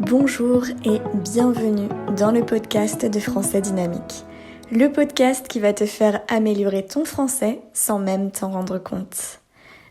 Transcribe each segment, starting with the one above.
Bonjour et bienvenue dans le podcast de Français Dynamique. Le podcast qui va te faire améliorer ton français sans même t'en rendre compte.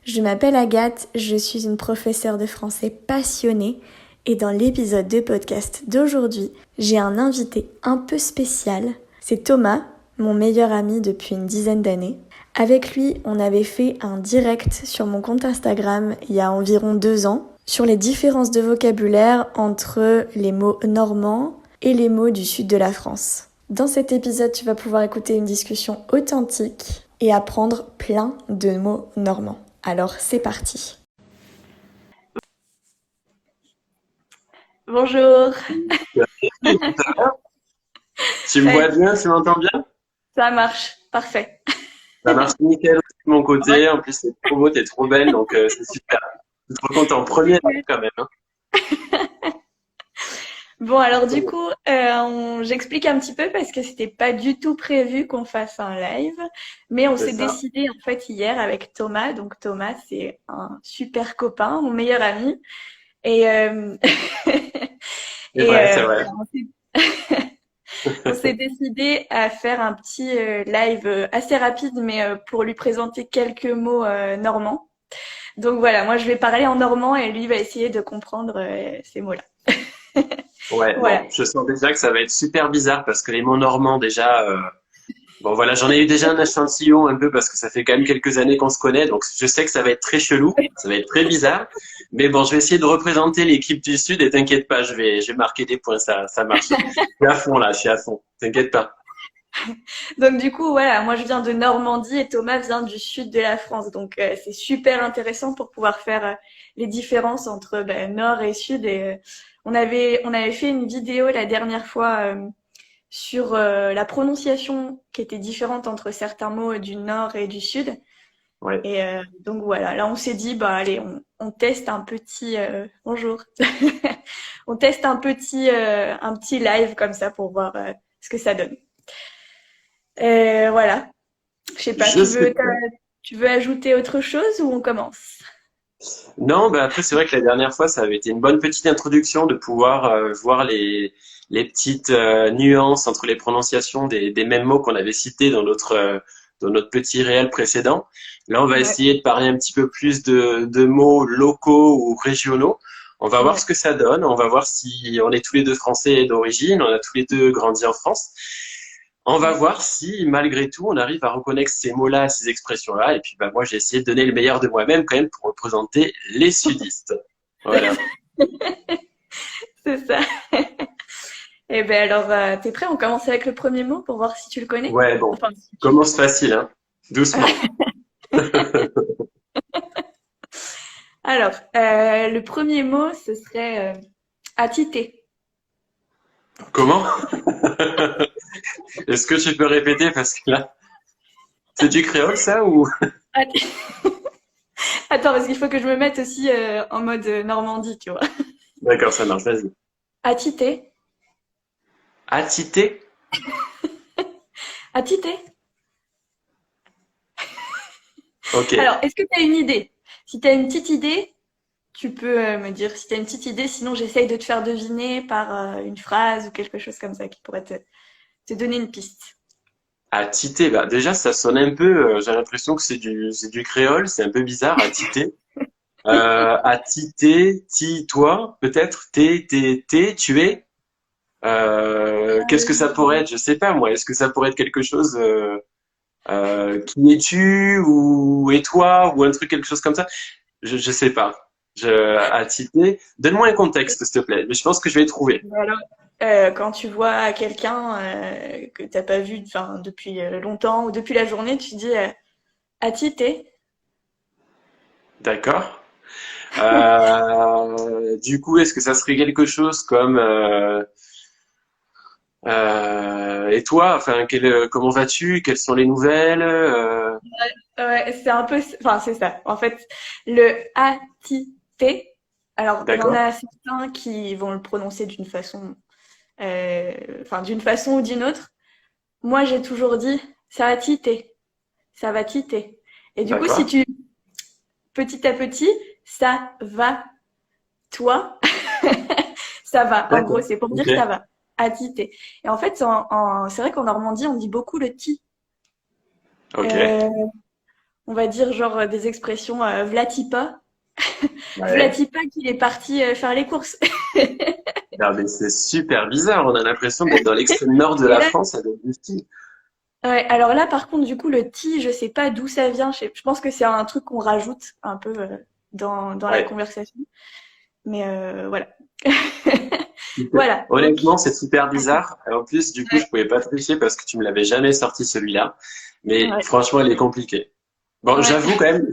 Je m'appelle Agathe, je suis une professeure de français passionnée et dans l'épisode de podcast d'aujourd'hui, j'ai un invité un peu spécial. C'est Thomas, mon meilleur ami depuis une dizaine d'années. Avec lui, on avait fait un direct sur mon compte Instagram il y a environ 2 ans sur les différences de vocabulaire entre les mots normands et les mots du sud de la France. Dans cet épisode, tu vas pouvoir écouter une discussion authentique et apprendre plein de mots normands. Alors, c'est parti. Bonjour. Tu me vois bien, tu m'entends bien? Ça marche, parfait. Ça marche nickel aussi de mon côté. En plus, c'est trop beau, t'es trop belle, donc c'est super. Je suis trop content. Premier live quand même, hein. Bon, alors du coup, j'explique un petit peu parce que c'était pas du tout prévu qu'on fasse un live, mais on C'est s'est ça. décidé en fait hier avec Thomas. Donc Thomas, c'est un super copain, mon meilleur ami, et C'est vrai, c'est vrai. voilà, on s'est décidé à faire un petit live assez rapide, mais pour lui présenter quelques mots normands. Donc voilà, moi je vais parler en normand et lui va essayer de comprendre ces mots-là. Ouais, Voilà. bon, je sens déjà que ça va être super bizarre parce que les mots normands, déjà, bon voilà, j'en ai eu déjà un échantillon un peu parce que ça fait quand même quelques années qu'on se connaît, donc je sais que ça va être très chelou, ça va être très bizarre. Mais bon, je vais essayer de représenter l'équipe du Sud et t'inquiète pas, je vais marquer des points, ça marche. Je suis à fond là, je suis à fond, t'inquiète pas. Donc du coup, voilà, moi je viens de Normandie et Thomas vient du sud de la France. Donc c'est super intéressant pour pouvoir faire les différences entre nord et sud. Et on avait fait une vidéo la dernière fois sur la prononciation qui était différente entre certains mots du nord et du sud. Ouais. Et donc voilà, là on s'est dit bah allez, on teste un petit bonjour. On teste un petit live comme ça pour voir ce que ça donne. Voilà. Je sais pas, Je sais. tu veux ajouter autre chose ou on commence? Non, bah après c'est vrai que la dernière fois ça avait été une bonne petite introduction de pouvoir voir les petites nuances entre les prononciations des mêmes mots qu'on avait cités dans notre petit réel précédent. Là, on va Ouais, essayer de parler un petit peu plus de mots locaux ou régionaux. On va voir ce ouais. que ça donne. On va voir si on est tous les deux français d'origine, on a tous les deux grandi en France. On va Ouais. voir si, malgré tout, on arrive à reconnaître ces mots-là, ces expressions-là. Et puis, bah, moi, j'ai essayé de donner le meilleur de moi-même quand même pour représenter les sudistes. Voilà. C'est ça. Et ben alors, t'es prêt? On commence avec le premier mot pour voir si tu le connais? Ouais, bon. Enfin, si tu... Commence facile, hein. Doucement. Alors, le premier mot, ce serait attiter. Comment? Est-ce que tu peux répéter parce que là, c'est du créole, ça, ou? Att- Attends, parce qu'il faut que je me mette aussi en mode Normandie, tu vois. D'accord, ça marche, vas-y. Attiter. Attiter? Attiter. Ok. Alors, est-ce que tu as une idée? Si tu as une petite idée, tu peux me dire si tu as une petite idée, sinon j'essaye de te faire deviner par une phrase ou quelque chose comme ça qui pourrait te donner une piste. Attiter, bah, déjà, ça sonne un peu, j'ai l'impression que c'est du créole, c'est un peu bizarre, attiter. Attiter, ti, toi, peut-être, tu es. Qu'est-ce que ça pourrait être? Je sais pas, moi. Est-ce que ça pourrait être quelque chose, qui es-tu, ou et toi, ou un truc, quelque chose comme ça? Je sais pas. Attiter. Donne-moi un contexte, s'il te plaît. Mais je pense que je vais trouver. Alors, quand tu vois quelqu'un que t'as pas vu enfin, depuis longtemps ou depuis la journée, tu dis attiter. D'accord? Du coup, est-ce que ça serait quelque chose comme, et toi, enfin, comment vas-tu? Quelles sont les nouvelles? Ouais, c'est un peu, enfin c'est ça. En fait, le attiter. Alors, il y en D'accord, a certains qui vont le prononcer d'une façon, enfin d'une façon ou d'une autre. Moi, j'ai toujours dit ça va titer, ça va titer. Et du coup, si d'accord, tu petit à petit, ça va toi, Ça va. En gros, D'accord. c'est pour dire Ok. ça va. A-ti, té. Et en fait, c'est vrai qu'en Normandie, on dit beaucoup le ti. Ok. Euh, on va dire genre des expressions vlatipa. Ouais. Vlatipa qu'il est parti faire les courses. Ah, mais c'est super bizarre. On a l'impression d'être dans l'extrême nord de Et la là, France avec du ski. ouais, alors là, par contre, du coup, le ti, je sais pas d'où ça vient. Je pense que c'est un truc qu'on rajoute un peu dans la Ouais. conversation. Mais voilà. Super. Voilà. Donc, Honnêtement, c'est super bizarre. En plus, du coup, je ouais, pouvais pas tricher parce que tu me l'avais jamais sorti celui-là. Mais ouais, franchement, il est compliqué. Bon, ouais, j'avoue quand même,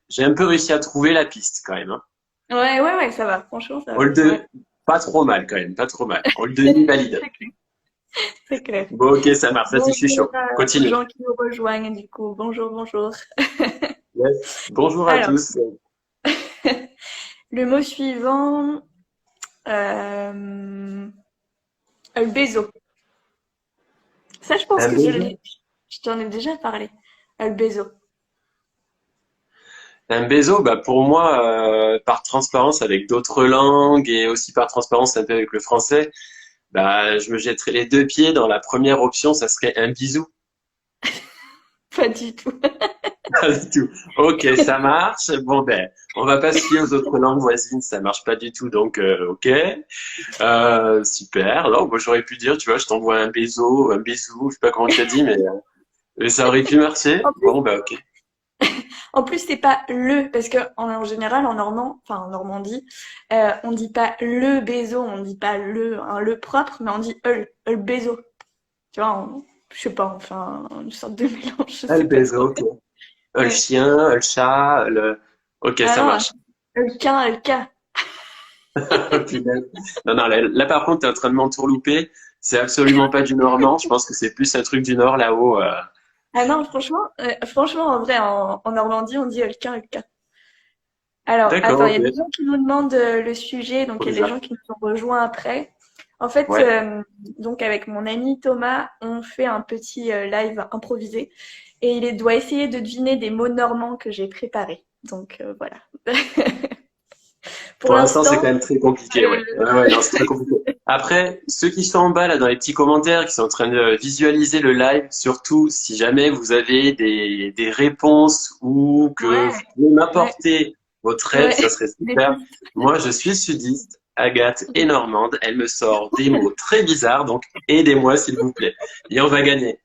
j'ai un peu réussi à trouver la piste quand même, hein. ouais, ça va. Franchement, ça va. Hall Ouais, 2, pas trop mal quand même, pas trop mal. Hall 2 valide. c'est clair. C'est clair. Bon, ok, ça marche. Vas-y, je suis Bonjour chaud. aux Continue. gens qui nous rejoignent, du coup. Bonjour, bonjour. Yes. Bonjour à Alors, tous. le mot suivant, euh, le bézo. Ça, je pense Un que baiser. je t'en ai déjà parlé. Le bézo. Un bézo, bah pour moi, par transparence avec d'autres langues et aussi par transparence un peu avec le français, bah je me jetterais les deux pieds dans la première option, ça serait un bisou. Pas du tout. Pas du tout. Ok, ça marche. Bon ben, on va pas se fier aux autres langues voisines, ça marche pas du tout, donc ok. Super. Alors, moi j'aurais pu dire, tu vois, je t'envoie un bisou, je sais pas comment tu as dit, mais ça aurait pu marcher. En plus, Bon ben ok. c'est pas le, parce que en général, enfin en Normandie, on dit pas le bézo, on dit pas le propre, mais on dit le bézo. Tu vois, je sais pas, enfin, une sorte de mélange, je Ah, le sais pas trop. bézo, ok. Le Ouais. chien, le chat, le. Ok, Ah ça non, marche. le cas. Punaise. Non, non, là, par contre, t'es en train de m'entourlouper. C'est absolument pas du Normand. Je pense que c'est plus un truc du Nord là-haut. Ah non, franchement, en vrai, en Normandie, on dit le cas. Alors, D'accord, attends, il y ok. a des gens qui nous demandent le sujet, donc Trop il y a des bizarre. gens qui nous ont rejoints après. En fait, Ouais. donc avec mon ami Thomas, on fait un petit live improvisé et doit essayer de deviner des mots normands que j'ai préparés. Donc voilà. Pour Pour l'instant, c'est l'instant, quand même très compliqué, ouais. Ouais, ouais, non, c'est très compliqué. Après, ceux qui sont en bas, là, dans les petits commentaires, qui sont en train de visualiser le live, surtout, si jamais vous avez des réponses ou que vous ouais, pouvez ouais, m'apporter votre aide, ouais, ça serait des super. pistes. Moi, je suis sudiste, Agathe est normande, elle me sort des mots très bizarres, donc aidez-moi, s'il vous plaît. Et on va gagner.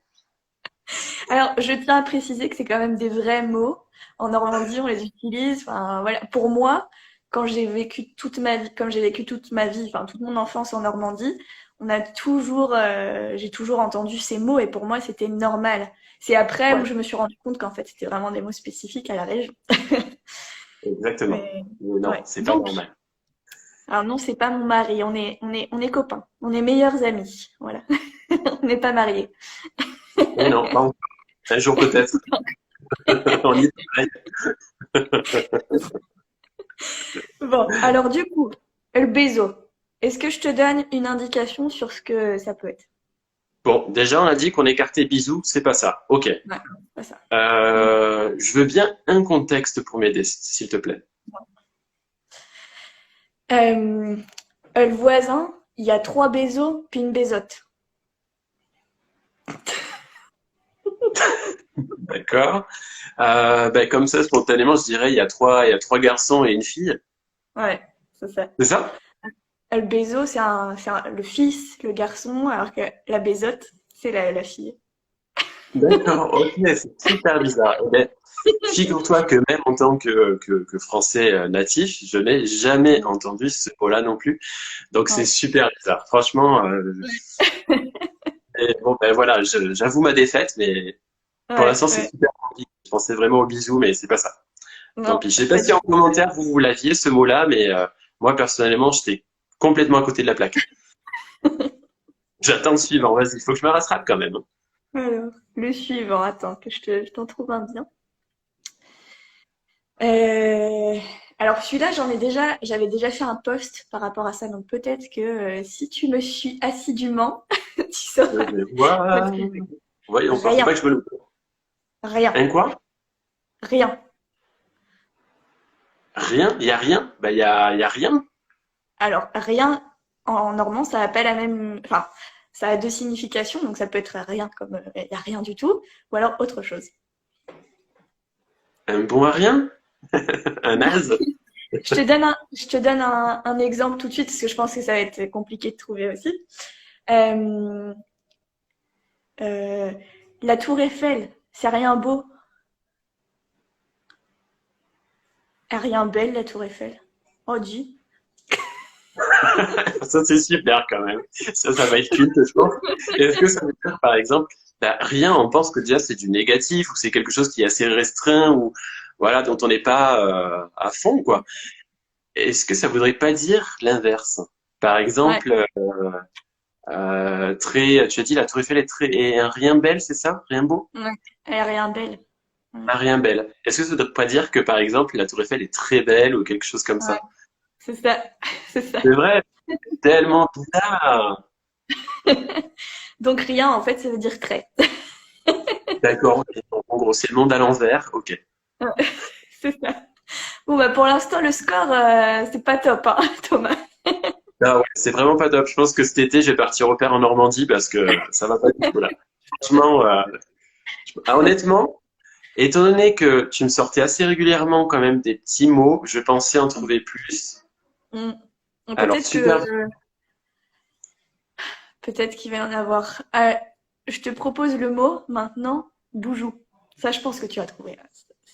Alors, je tiens à préciser que c'est quand même des vrais mots. En Normandie, on les utilise. Enfin, voilà. Pour moi, quand j'ai vécu toute ma vie, comme j'ai vécu toute ma vie, enfin, toute mon enfance en Normandie, j'ai toujours entendu ces mots et pour moi, c'était normal. C'est après où Ouais, je me suis rendu compte qu'en fait, c'était vraiment des mots spécifiques à la région. exactement. Mais, Mais non, ouais. c'est pas Donc, normal. alors non, c'est pas mon mari. On est copains. On est meilleurs amis. Voilà. On n'est pas mariés. Mais non, pas encore. Un jour peut-être. On y travaille. Bon, alors du coup, le bézo. Est-ce que je te donne une indication sur ce que ça peut être? Bon, déjà, on a dit qu'on écartait bisous, c'est pas ça. Ok. Ouais, c'est pas ça. Je veux bien un contexte pour m'aider, s'il te plaît. Euh, le voisin, il y a trois bézos, puis une bézote. D'accord. Ben, comme ça, spontanément, je dirais il y a trois garçons et une fille. Ouais, c'est ça. C'est ça? Le bézo, le fils, le garçon, alors que la bézote, c'est la fille. D'accord. Ok, c'est super bizarre. Eh ben, figure-toi que même en tant que français natif, je n'ai jamais entendu ce mot-là non plus. Donc c'est Ouais, super bizarre. Franchement, et bon, ben voilà, j'avoue ma défaite, mais pour ouais, l'instant, c'est ouais. super compliqué. Je pensais vraiment au bisou, mais c'est pas ça. Tant Non, pis. Je sais pas pas si du en tout. commentaire vous l'aviez ce mot-là, mais moi personnellement, j'étais complètement à côté de la plaque. J'attends le suivant. Vas-y, il faut que je me rattrape quand même. Alors, le suivant, attends, que je t'en trouve un bien. Alors celui-là, j'avais déjà fait un post par rapport à ça, donc peut-être que si tu me suis assidûment, tu Je sauras vais me voir. trouver. Voyons voir. Faut Rien, pas que je me loupe. rien, Un quoi? rien. Rien? Il y a rien? Bah il y a rien. Alors rien. en normand, ça a pas la même. Enfin, ça a deux significations, donc ça peut être rien comme il n'y a rien du tout, ou alors autre chose. Un bon à rien? Un naze? Je te donne un exemple tout de suite, parce que je pense que ça va être compliqué de trouver aussi. Euh, euh, la tour Eiffel, c'est rien beau, rien belle, la tour Eiffel. Oh, dis. Ça, c'est super quand même. Ça va être culte, je pense. Est-ce que ça veut dire, par exemple, bah, rien, on pense que déjà c'est du négatif ou c'est quelque chose qui est assez restreint ou voilà, dont on n'est pas à fond, quoi. Est-ce que ça voudrait pas dire l'inverse? Par Ouais, exemple, tu as dit la Tour Eiffel est un rien belle, c'est ça? Rien beau? ouais. Elle est rien belle. Ouais, Un rien belle. Est-ce que ça voudrait pas dire que, par exemple, la Tour Eiffel est très belle ou quelque chose comme ouais, ça? c'est ça. C'est ça. C'est vrai, tellement bizarre. Donc rien, en fait, ça veut dire très. D'accord, ok. Donc, en gros, c'est le monde à l'envers. Ok. C'est ça. Bon, bah, pour l'instant, le score, c'est pas top, hein, Thomas. Ah ouais, c'est vraiment pas top. Je pense que cet été, je vais partir au père en Normandie parce que ça va pas du tout là. Franchement, honnêtement, étant donné que tu me sortais assez régulièrement quand même des petits mots, je pensais en trouver plus. Mm. Donc, Alors, peut-être que super. peut-être qu'il va y en avoir. Je te propose le mot maintenant, boujou. Ça, je pense que tu as trouvé.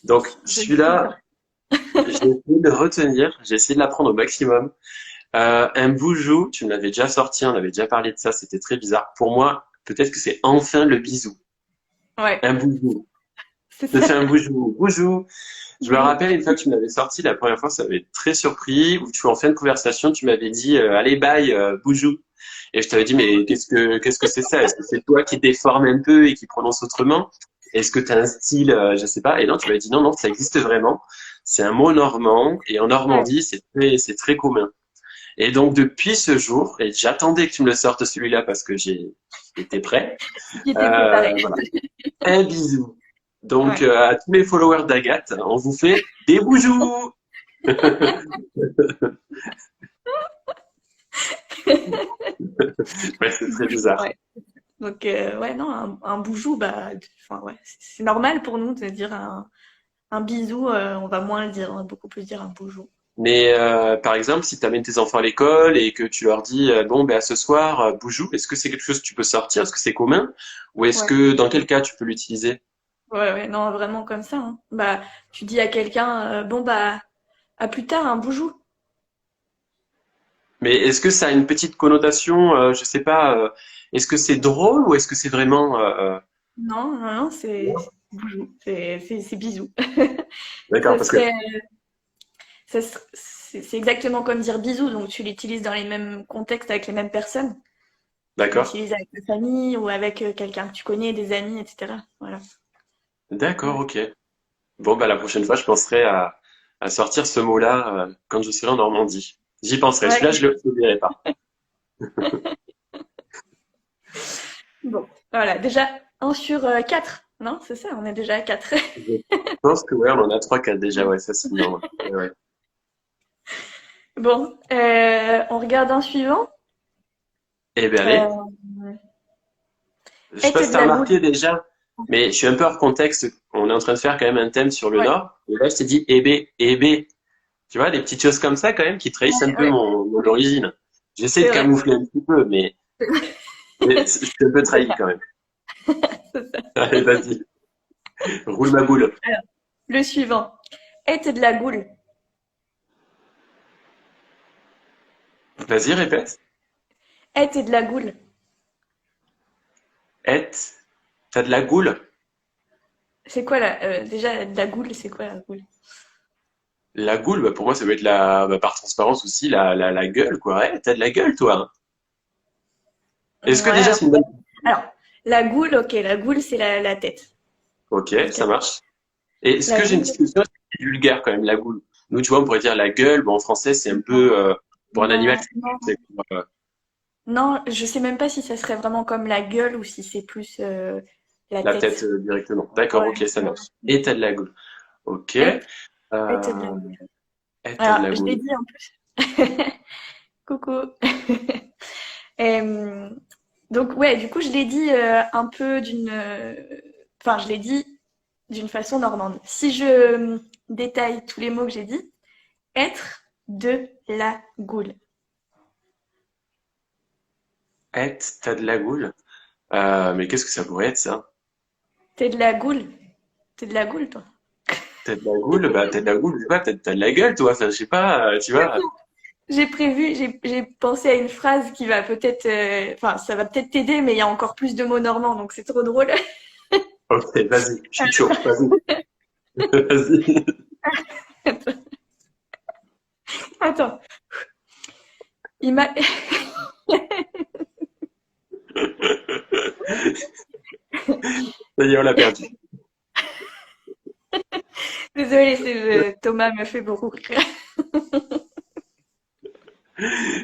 Donc, Je le suis sûr. celui-là, j'ai essayé de le retenir, j'ai essayé de l'apprendre au maximum. Un boujou, tu me l'avais déjà sorti, on avait déjà parlé de ça, c'était très bizarre. Pour moi, peut-être que c'est enfin le bisou. Ouais, Un boujou. c'est Je te ça. fais un boujou. Boujou. Je me Boujou. rappelle une fois que tu m'avais sorti la première fois, ça m'avait très surpris. Où tu en fin de conversation, tu m'avais dit allez bye boujou. Et je t'avais dit mais qu'est-ce que c'est ça? Est-ce que c'est toi qui déforme un peu et qui prononce autrement? Est-ce que tu as un style je sais pas? Et non, tu m'avais dit non non, ça existe vraiment. C'est un mot normand et en Ouais, Normandie, c'est très commun. Et donc depuis ce jour, et j'attendais que tu me le sortes celui-là parce que j'étais prêt. qui était préparé. Voilà, un bisou. Donc, Ouais. à tous les followers d'Agathe, on vous fait des boujous. Ouais, c'est très bizarre. Ouais. Donc, ouais, non, un boujou, bah, enfin, ouais, c'est normal pour nous de dire un bisou, on va moins le dire, on va beaucoup plus dire un boujou. Mais par exemple, si tu amènes tes enfants à l'école et que tu leur dis bon, ben ce soir, boujou, est-ce que c'est quelque chose que tu peux sortir? Est-ce que c'est commun? Ou est-ce Ouais. que dans quel cas tu peux l'utiliser? Ouais, ouais, non, vraiment comme ça, hein. Bah, tu dis à quelqu'un, bon, bah, à plus tard, un boujou. Mais est-ce que ça a une petite connotation, je sais pas, est-ce que c'est drôle ou est-ce que c'est vraiment Non, non, non, c'est boujou, c'est bisou. d'accord, Ça parce que serait, c'est exactement comme dire bisou, donc tu l'utilises dans les mêmes contextes avec les mêmes personnes. Tu d'accord, l'utilises avec ta famille ou avec quelqu'un que tu connais, des amis, etc. Voilà. d'accord, Ouais. ok. Bon, bah, la prochaine fois, je penserai à sortir ce mot-là quand je serai en Normandie. J'y penserai. Ouais, Celui-là, je ne l'oublierai pas. bon, voilà, déjà 1 sur 4. Non, c'est ça, on est déjà à 4. Je pense que ouais, on en a trois, quatre déjà, ouais, facilement. Ouais, ouais. Bon, on regarde un suivant. Eh bien, allez. Euh, Je sais pas être si de t'as la boule. remarqué déjà, mais je suis un peu hors contexte. On est en train de faire quand même un thème sur le Ouais, Nord. Et là, je t'ai dit B. Tu vois, des petites choses comme ça quand même qui trahissent un ouais, peu ouais, mon origine. J'essaie de c'est vrai. camoufler un petit peu, mais je suis un peu C'est trahi ça, quand même. c'est ça. Allez, vas-y. Roule ma boule. Alors, le suivant. Être de la goule. Vas-y, répète. Être de la goule. Et, t'as de la goule? C'est quoi déjà, de la goule, c'est quoi la goule? La goule, bah, pour moi, ça veut être par transparence aussi, la gueule, quoi. Ouais, t'as de la gueule, toi, hein. Est-ce que Ouais, déjà c'est une bonne... alors, la goule, ok, la goule, c'est la tête. Ok, Ok. ça marche. Et est-ce La que j'ai une goule, petite question, c'est vulgaire quand même, la goule. Nous, tu vois, on pourrait dire la gueule. Bon, en français, c'est un peu... pour un animal, non, non, c'est non, je sais même pas si ça serait vraiment comme la gueule ou si c'est plus la la tête tête. directement. D'accord, Ouais, ok, ça ouais. marche. Et t'as de la goule. Ok. Être, être de la Euh, goule. et t'as de Alors, la je l'ai goule. dit en plus. Coucou. Euh, donc ouais, du coup, je l'ai dit un peu enfin, je l'ai dit d'une façon normande. Si je détaille tous les mots que j'ai dit, être de la goule. T'as de la goule. Mais qu'est-ce que ça pourrait être ça? T'es de la goule. T'es de la goule, toi. T'as de la goule, bah t'as de la goule, je sais pas, t'as de la gueule, toi, enfin, je sais pas, tu vois. J'ai pensé à une phrase qui va peut-être, enfin, ça va peut-être t'aider, mais il y a encore plus de mots normands, donc c'est trop drôle. Ok, vas-y, je suis chaud, vas-y. Vas-y. Attends, il m'a, Ça y est, on l'a perdu. désolée, Thomas me fait beaucoup rire.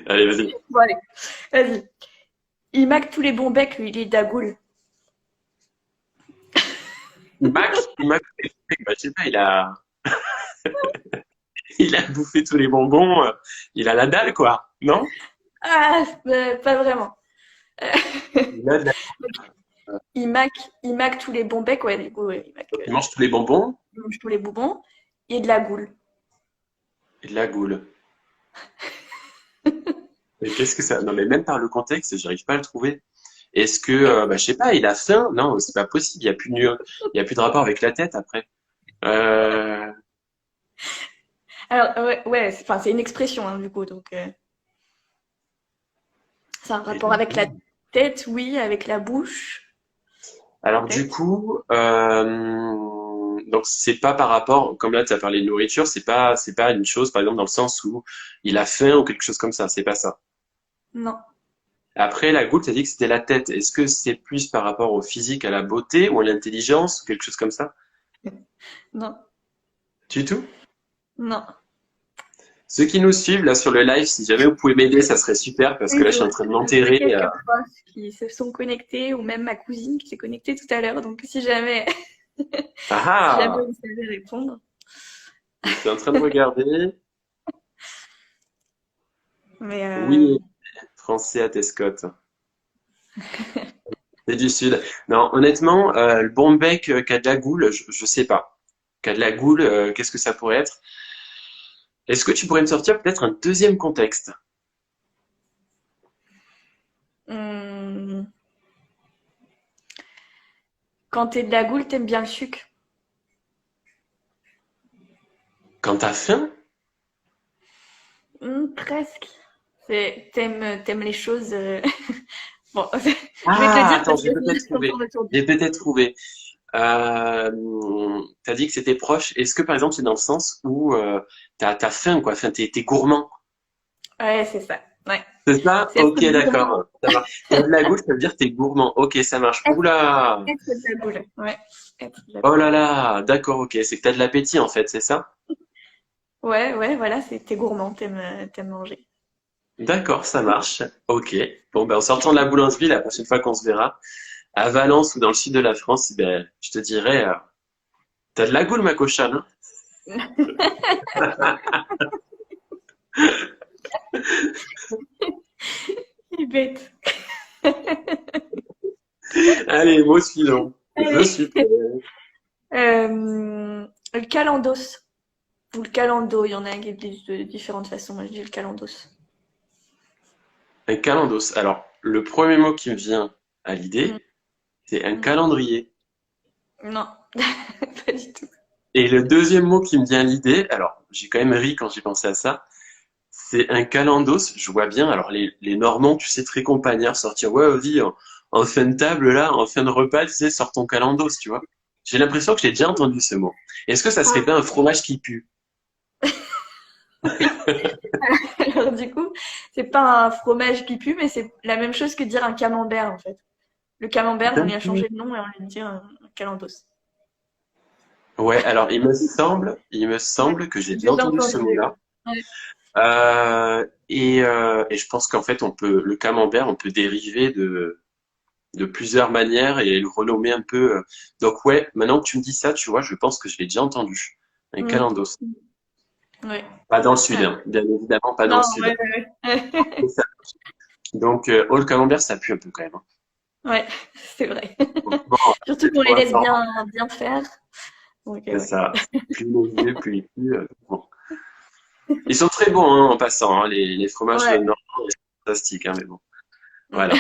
Allez, vas-y. Bon, allez, vas-y. Il maque tous les bons becs, lui, il est dagoule. Mac, bah, je sais pas, il a bouffé tous les bonbons, il a la dalle, quoi, non? Ah, pas vraiment. Il a de la- Il maque tous les bons becs, ouais, du coup, ouais, Il mange tous les bonbons il mange tous les bonbons. Et de la goule. et de la goule. Mais qu'est-ce que ça... Non, mais même par le contexte, j'arrive pas à le trouver. Est-ce que, bah, je sais pas, il a faim? Non, c'est pas possible, il y a plus de rapport avec la tête après. Euh, Alors, ouais, enfin, c'est une expression, hein, du coup, donc c'est un et de rapport la avec la goule. tête, oui, avec la bouche, Alors du peut-être. coup, donc c'est pas par rapport, comme là tu as parlé de nourriture, c'est pas une chose, par exemple dans le sens où il a faim ou quelque chose comme ça, c'est pas ça. Non, Après, la goutte, t'as dit que c'était la tête. Est-ce que c'est plus par rapport au physique, à la beauté ou à l'intelligence ou quelque chose comme ça? non, Du tout? non. Ceux qui nous suivent là sur le live, si jamais vous pouvez m'aider, ça serait super parce que Oui, là je suis en train de je vois m'enterrer. quelques proches qui se sont connectés, ou même ma cousine qui s'est connectée tout à l'heure, donc si jamais, Ah si jamais ah! vous savez répondre. Je suis en train de regarder. Mais Oui, français à Tescotte. C'est du sud. Non, honnêtement, le Bombec qui a de la goule, je sais pas. Qui a de la goule, qu'est-ce que ça pourrait être? Est-ce que tu pourrais me sortir peut-être un deuxième contexte? hum, quand t'es de la goule, t'aimes bien le sucre. Quand t'as faim? Presque. T'aimes les choses. Bon, je vais te le Ah, dire attends, parce que sinon, je t'entends autour. J'ai peut-être trouvé. T'as dit que c'était proche. Est-ce que par exemple c'est dans le sens où t'as faim quoi, enfin t'es gourmand. Ouais, c'est ça. Ouais. C'est ça? C'est être Ok, gourmand. d'accord. Ça marche. T'as de la gauche, ça veut dire que t'es gourmand. Ok, ça marche. Être, Oula! être de la boule. Ouais. Être de la Oh boule. là là, d'accord, ok. C'est que t'as de l'appétit en fait, c'est ça? Ouais, ouais, voilà, t'es gourmand, t'aimes manger. D'accord, ça marche. Ok. Bon, ben en sortant de la boulangerie, la prochaine fois qu'on se verra, à Valence ou dans le sud de la France, ben je te dirai, t'as de la goule, ma cochonne, Il est bête. hein? Allez, mot suivant. Je Allez. suis prêt. Le calendos. Ou le calendo, il y en a qui disent de différentes façons. Moi, je dis le calendos. Un calendos. Alors, le premier mot qui me vient à Mm, l'idée, c'est un mm. calendrier. Non, pas du tout. Et le deuxième mot qui me vient à l'idée, alors j'ai quand même ri quand j'ai pensé à ça, c'est un calendos. Je vois bien, alors les Normands, tu sais, très compagnards, sortir, ouais, vas-y, en fin de table, là, en fin de repas, tu sais, sors ton calendos, tu vois. J'ai l'impression que j'ai déjà entendu ce mot. Est-ce que ça serait Ah, pas un fromage qui pue? oui. Alors du coup, c'est pas un fromage qui pue, mais c'est la même chose que dire un camembert en fait. Le camembert, on y a D'accord. changé de nom et on lui dit un calendos. Ouais, alors il me Ouais, semble que j'ai j'ai déjà déjà entendu ce entendu. mot-là. Ouais. Et je pense qu'en fait, le camembert, on peut dériver de plusieurs manières et le renommer un peu. Donc ouais, maintenant que tu me dis ça, tu vois, je pense que je l'ai déjà entendu. Un Mm. calendos. Ouais. Pas dans le sud, Ouais. hein. Bien évidemment, pas dans le Non, sud. ouais, ouais, ouais. C'est ça. Donc, Hall Camembert, ça pue un peu quand même, hein. Ouais, c'est vrai. Franchement, Surtout c'est qu'on les trop laisse fort. bien faire. Donc, C'est ouais. ça. Plus les yeux, plus ils puent. Bon. Ils sont très bons, hein, en passant, hein. Les fromages Ouais. normands, ils sont fantastiques, hein, mais bon. Mm. Voilà.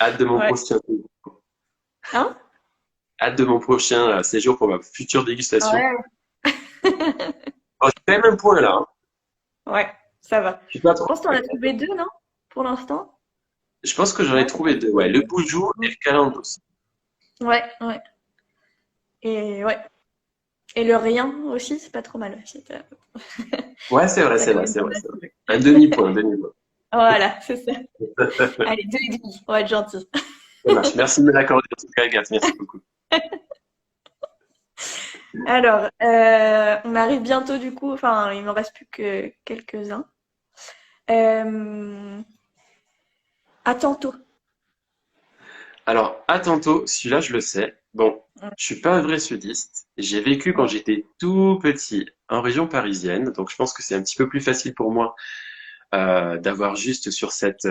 Hâte de mon Ouais. prochain, Hein? hâte de mon prochain séjour pour ma future dégustation. Ouais. Oh, j'ai quand même un point là, hein. Ouais, ça va. Je suis pas Je trop. pense que t'en as trouvé deux, non? Pour l'instant? Je pense que j'en ai Ouais, t'as trouvé pas deux. trouvé Ouais, le deux. boujou et Mm. le calandos. Ouais, ouais. Et ouais. Et le rien aussi, c'est pas trop mal aussi. Ouais, c'est vrai, T'as c'est quand vrai, même c'est pas vrai, mal c'est vrai. trouvé. Un demi-point, un demi-point. Voilà, c'est ça. Allez, deux et demi. On va être gentil. Ça marche. Merci de me l'accorder en tout cas, Agathe. Merci beaucoup. Alors, on arrive bientôt du coup. Enfin, il m'en reste plus que quelques-uns. Euh, à tantôt. Alors, à tantôt, celui-là, je le sais. Bon, je suis pas un vrai sudiste. J'ai vécu quand Ouais. j'étais tout petit en région parisienne, donc je pense que c'est un petit peu plus facile pour moi d'avoir juste sur cette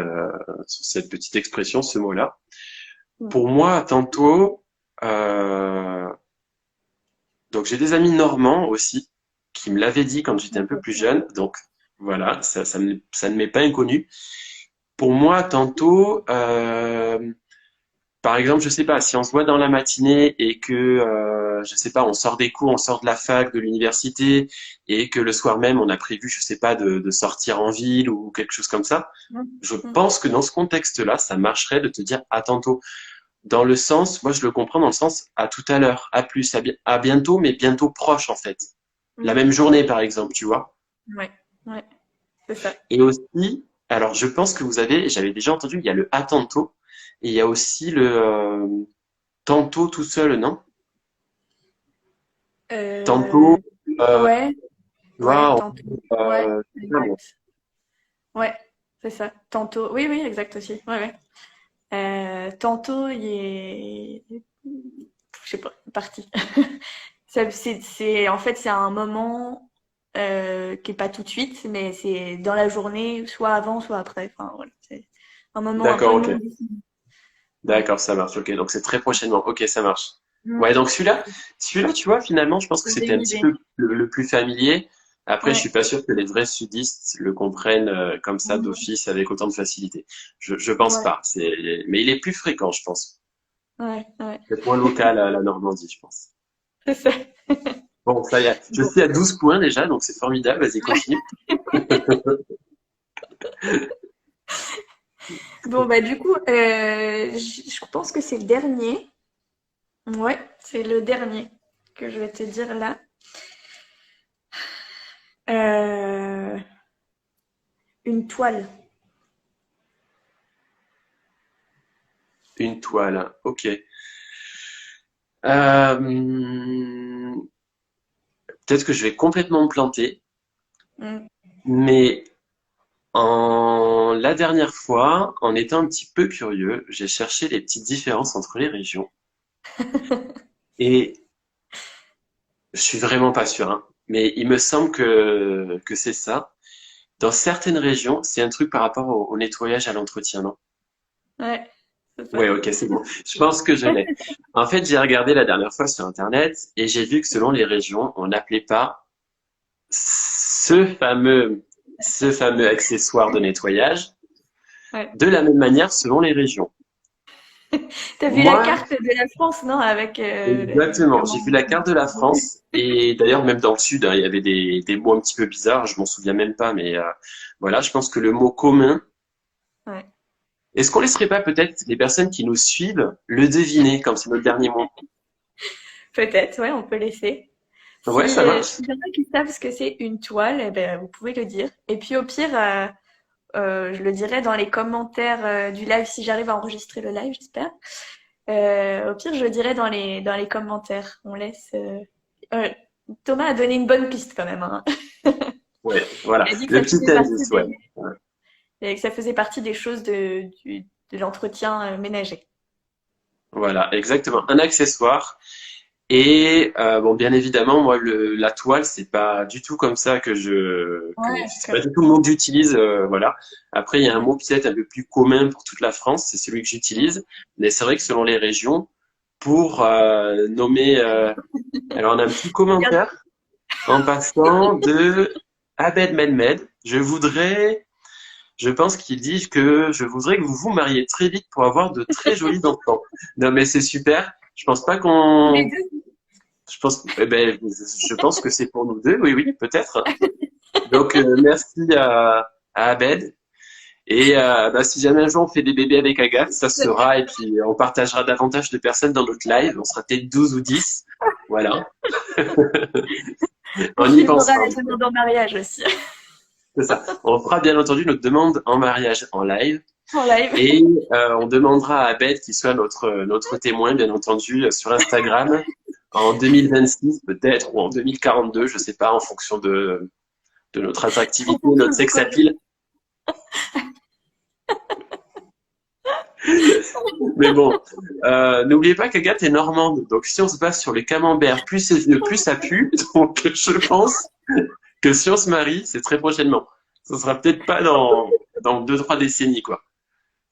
petite expression ce mot-là. Mm. Pour moi, tantôt, euh, donc j'ai des amis normands aussi qui me l'avaient dit quand j'étais un peu plus jeune, donc voilà, ça ne m'est pas inconnu. Pour moi, tantôt, par exemple, je sais pas, si on se voit dans la matinée et que, je sais pas, on sort des cours, on sort de la fac, de l'université, et que le soir même, on a prévu, je sais pas, de sortir en ville ou quelque chose comme ça, Mm. je Mm. pense que dans ce contexte-là, ça marcherait de te dire à tantôt. Dans le sens, moi je le comprends dans le sens à tout à l'heure, à plus, à bientôt, mais bientôt proche en fait. La Mm. même journée par exemple, tu vois. Ouais, ouais, c'est ça. Et aussi, alors je pense que j'avais déjà entendu, il y a le à tantôt, et il y a aussi le tantôt tout seul, non? Tantôt, Euh, euh, ouais, tu ouais, vois, tantôt. Ouais, c'est ça, bon. exact. Ouais, c'est ça. Tantôt. Oui, oui, exact aussi. Ouais, ouais. Tantôt, il est, je sais pas, parti. En fait, c'est un moment qui est pas tout de suite, mais c'est dans la journée, soit avant, soit après. Enfin, voilà, c'est un moment un peu D'accord, ok. non défini. Ouais. D'accord, ça marche. Ok, donc c'est très prochainement. Ok, ça marche. Mm. Ouais, donc celui-là, tu vois, finalement, je pense que Ça faisait c'était un une petit idée. peu le plus familier. Après, je suis Ouais. pas sûr que les vrais sudistes le comprennent comme ça Mm. d'office avec autant de facilité. Je pense Ouais, pas. Mais il est plus fréquent, je pense. ouais, ouais. C'est moins local à la Normandie, je pense. C'est ça. Bon, ça y est. Je Bon. suis à 12 points déjà, donc c'est formidable. Vas-y, continue. Bon, bah, du coup, je pense que c'est le dernier. Ouais, c'est le dernier que je vais te dire là. Euh, une toile. Une toile. Ok. Euh, peut-être que je vais complètement me planter, Mm. mais la dernière fois, en étant un petit peu curieux, j'ai cherché les petites différences entre les régions et je suis vraiment pas sûr, hein, mais il me semble que c'est ça. Dans certaines régions, c'est un truc par rapport au nettoyage, à l'entretien, non? Ouais, c'est ça. Ouais, ok, c'est bon. Je pense que je l'ai. En fait, j'ai regardé la dernière fois sur Internet et j'ai vu que selon les régions, on n'appelait pas ce fameux, ce fameux accessoire de nettoyage Ouais. de la même manière selon les régions. T'as vu la Moi, carte de la France, non? Avec exactement. J'ai vu comment. la carte de la France et d'ailleurs même dans le sud, hein, il y avait des mots un petit peu bizarres. Je m'en souviens même pas, mais voilà. Je pense que le mot commun. Ouais. Est-ce qu'on laisserait pas peut-être les personnes qui nous suivent le deviner comme c'est notre dernier mot? Peut-être, ouais, on peut laisser. Ouais, Si, ça marche. s'il y en a qui savent ce que c'est une toile, eh ben, vous pouvez le dire. Et puis au pire, je le dirai dans les commentaires du live si j'arrive à enregistrer le live, j'espère. Au pire, je le dirai dans les commentaires. On laisse. Euh, Thomas a donné une bonne piste quand même, hein. Ouais, voilà. Il a dit que Le ça petit faisait partie indice, ouais. et que ça faisait partie des choses de l'entretien ménager. Voilà, exactement. Un accessoire. Et bon, bien évidemment, moi, la toile, c'est pas du tout comme ça Ouais, c'est pas du tout le mot que j'utilise, voilà. Après, il y a un mot peut-être un peu plus commun pour toute la France, c'est celui que j'utilise. Mais c'est vrai que selon les régions, pour nommer, alors on a un petit regarde, commentaire en passant de Abed Medmed. Je pense qu'il dit que je voudrais que vous vous mariez très vite pour avoir de très jolis enfants. Non, mais c'est super. Je pense pas tous les qu'on deux. je pense que c'est pour nous deux, oui, oui, peut-être. Donc, merci à Abed. Et si jamais un jour on fait des bébés avec Agathe, ça sera, et puis on partagera davantage de personnes dans notre live. On sera peut-être 12 ou 10. Voilà, On on y filmera pensera. la demande en mariage aussi, C'est ça. On fera bien entendu notre demande en mariage en live. en live. Et on demandera à Abed qui soit notre témoin, bien entendu, sur Instagram en 2026 peut-être, ou en 2042, je sais pas, en fonction de notre En attractivité, fonction notre de sex quoi appeal. Mais bon, n'oubliez pas qu'Agathe est normande, donc si on se base sur les camemberts, plus c'est vieux, plus ça pue. Donc je pense que si on se marie, c'est très prochainement. Ce sera peut-être pas dans 2, 3 décennies, quoi.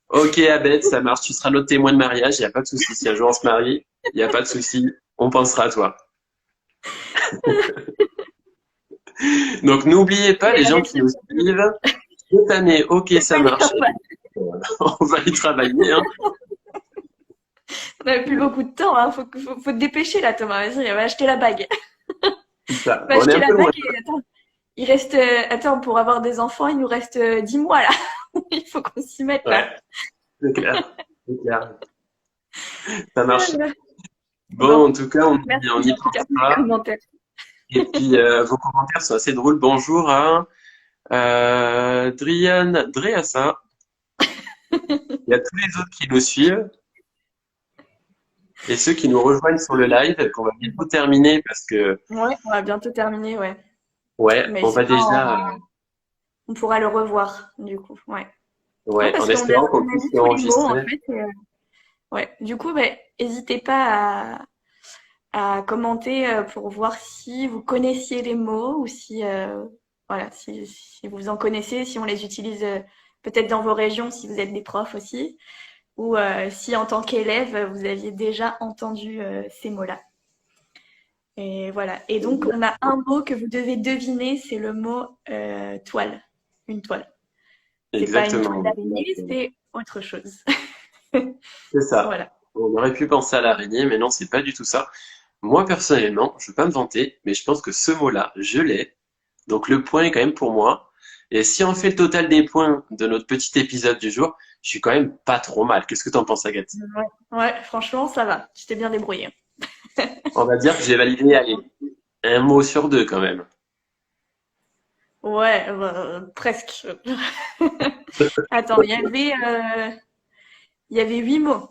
Ok, Abed, ça marche, tu seras notre témoin de mariage, il n'y a pas de souci. Si un jour on se marie, il n'y a pas de souci, on pensera à toi. Donc n'oubliez pas, Et les la gens qui nous réception. suivent, cette année, ok, ça Allez, marche, on va y travailler, hein. on n'a plus beaucoup de temps, hein. Faut te dépêcher là, Thomas. Vas-y, va acheter la bague. C'est ça. Va On est acheter un la peu loin. bague et attends. Il reste, attends, pour avoir des enfants, il nous reste 10 mois là. Il faut qu'on s'y mette là. Ouais, c'est clair. C'est clair. Ça marche. Voilà. Bon, Bon, en tout cas, on merci y en tout cas pour les pensera. commentaires. Et puis, vos commentaires sont assez drôles. Bonjour à Drian Dreassa. Il y a tous les autres qui nous suivent et ceux qui nous rejoignent sur le live, qu'on va bientôt terminer parce que, Ouais, on va bientôt terminer, ouais. ouais, Mais on c'est va pas, déjà, on pourra le revoir du coup, ouais. Ouais, ouais, parce en qu'on espérant qu'on a puisse dit tous les mots en l'enregistrer. fait. Ouais. Du coup, ben, n'hésitez pas à commenter pour voir si vous connaissiez les mots ou si, voilà, si vous en connaissez, si on les utilise peut-être dans vos régions, si vous êtes des profs aussi, ou si en tant qu'élève, vous aviez déjà entendu ces mots-là. Et voilà. Et donc, on a un mot que vous devez deviner, c'est le mot toile. Une toile. C'est pas une toile Exactement. d'araignée, c'est autre chose. C'est ça. Voilà. On aurait pu penser à l'araignée, mais non, c'est pas du tout ça. Moi, personnellement, je veux pas me vanter, mais je pense que ce mot-là, je l'ai. Donc le point est quand même pour moi. Et si on fait le total des points de notre petit épisode du jour, je suis quand même pas trop mal. Qu'est-ce que t'en penses, Agathe? Ouais. Ouais, franchement, ça va. Tu t'es bien débrouillé. On va dire que j'ai validé, allez, un mot sur deux quand même. Ouais, presque. Attends, il y avait 8 mots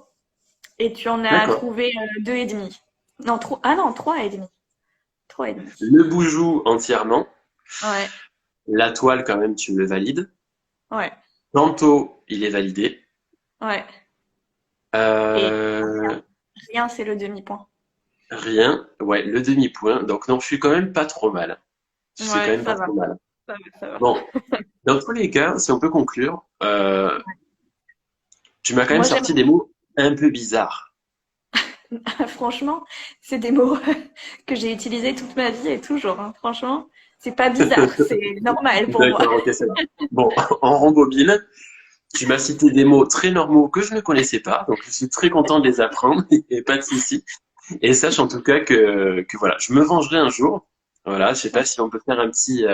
et tu en as D'accord. trouvé deux et demi. Non, ah non, trois et demi. Trois et demi. Le boujou entièrement. Ouais, La toile, quand même, tu me le valides. ouais, Tantôt, il est validé. ouais. Et Euh, rien, c'est le demi-point. rien. Ouais, le demi-point. Donc non, je suis quand même pas trop mal. Je suis quand Ouais, même ça pas va, trop mal. ça va, ça va. Bon, dans tous les cas, si on peut conclure, tu m'as quand même Moi, sorti j'aimerais. des mots un peu bizarres. Franchement, c'est des mots que j'ai utilisés toute ma vie et toujours, hein. Franchement, c'est pas bizarre, c'est normal pour moi. D'accord, ok, c'est bon. Bon, en rembobine, tu m'as cité des mots très normaux que je ne connaissais pas, donc je suis très content de les apprendre, et pas de souci. Et sache en tout cas que voilà, je me vengerai un jour. Voilà, je sais pas si on peut faire Moi, un petit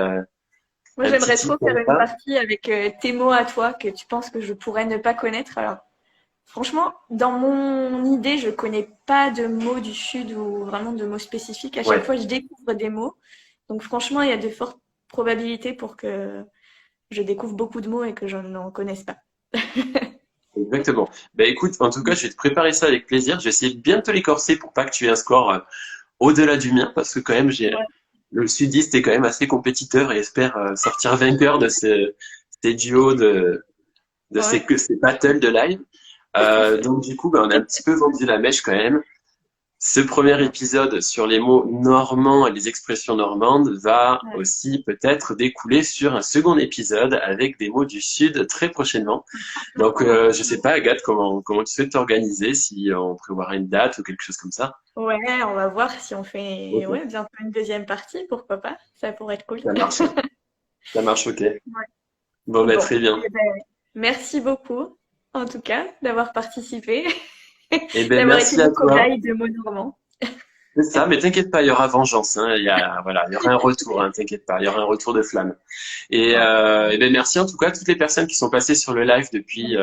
j'aimerais titre trop faire comme une ça. partie avec tes mots à toi que tu penses que je pourrais ne pas connaître. Alors, franchement, dans mon idée, je connais pas de mots du Sud ou vraiment de mots spécifiques. À chaque Ouais, fois, je découvre des mots. Donc, franchement, il y a de fortes probabilités pour que je découvre beaucoup de mots et que je n'en connaisse pas. exactement. Ben écoute, en tout cas, je vais te préparer ça avec plaisir. Je vais essayer de bien te l'écorcer pour pas que tu aies un score au-delà du mien, parce que quand même, Ouais, le sudiste est quand même assez compétiteur et espère sortir vainqueur de ces duos ouais, ces battles de live. Donc du coup, ben, on a un petit peu vendu la mèche quand même. ce premier épisode sur les mots normands et les expressions normandes va Ouais. aussi peut-être découler sur un second épisode avec des mots du Sud très prochainement. Donc, je sais pas, Agathe, comment tu souhaites t'organiser, si on prévoira une date ou quelque chose comme ça. Ouais, on va voir si on fait Ok, ouais, bientôt une deuxième partie, pourquoi pas? Ça pourrait être cool. ça marche, ça marche, ok. Ouais. Bon, bah, Bon, très bien. eh ben, merci beaucoup, en tout cas, d'avoir participé, Eh ben, d'avoir été merci à le toi. cobaye de mots normands. C'est ça, mais t'inquiète pas, il y aura vengeance, hein. Voilà, il y aura un retour, hein, t'inquiète pas, il y aura un retour de flamme. Ouais. Et ben, merci en tout cas à toutes les personnes qui sont passées sur le live depuis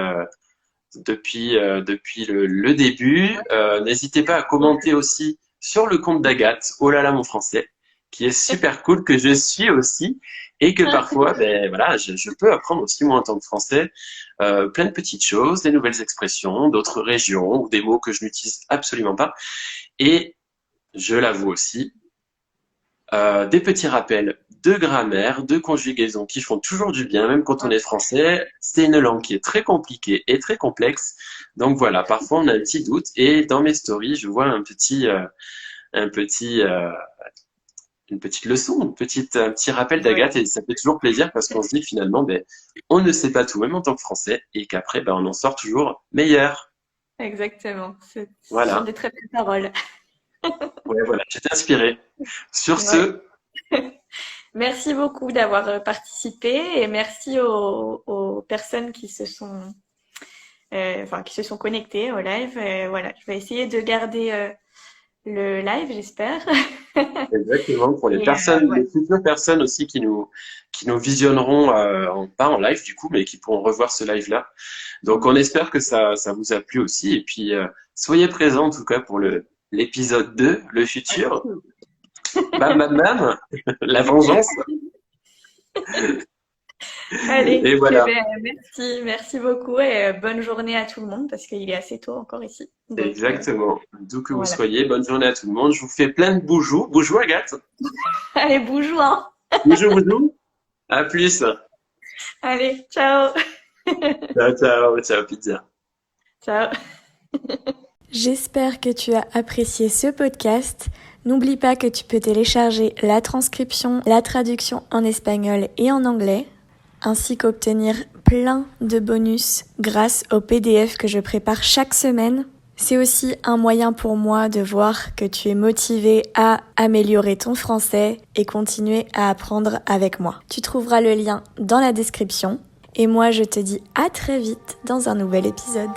le début. N'hésitez pas à commenter aussi sur le compte d'Agathe, oh là là mon français, qui est super cool, que je suis aussi, et que parfois, ben voilà, je peux apprendre aussi moi en tant que français plein de petites choses, des nouvelles expressions, d'autres régions ou des mots que je n'utilise absolument pas. Et je l'avoue aussi, des petits rappels de grammaire, de conjugaison qui font toujours du bien, même quand on est français. C'est une langue qui est très compliquée et très complexe. Donc voilà, parfois on a un petit doute et dans mes stories, je vois un petit, une petite leçon, un petit rappel Ouais, d'Agathe et ça fait toujours plaisir parce qu'on se dit que finalement, ben, on ne sait pas tout, même en tant que français, et qu'après, ben, on en sort toujours meilleur. exactement. Ce sont Voilà. des très belles paroles. Ouais, voilà. J'étais inspiré. Sur Ouais. ce, Merci beaucoup d'avoir participé et merci aux personnes qui se sont, enfin, qui se sont connectées au live. Voilà, je vais essayer de garder le live, j'espère. exactement, pour les Et personnes, ouais. les futures personnes aussi qui nous visionneront, pas en live du coup, mais qui pourront revoir ce live-là. Donc on espère que ça vous a plu aussi. Et puis soyez présents en tout cas pour l'épisode 2, le futur. Bam bam bam, la vengeance. Allez, Et eh voilà, ben, merci beaucoup et bonne journée à tout le monde parce qu'il est assez tôt encore ici. Donc exactement. D'où que vous voilà. soyez, bonne journée à tout le monde. Je vous fais plein de boujous. Boujous Agathe. Allez, bonjour, hein. Boujous, boujous. À plus. Allez, ciao. Ciao, ciao, ciao, pizza. Ciao. J'espère que tu as apprécié ce podcast. N'oublie pas que tu peux télécharger la transcription, la traduction en espagnol et en anglais, ainsi qu'obtenir plein de bonus grâce au PDF que je prépare chaque semaine. C'est aussi un moyen pour moi de voir que tu es motivé à améliorer ton français et continuer à apprendre avec moi. Tu trouveras le lien dans la description. Et moi, je te dis à très vite dans un nouvel épisode.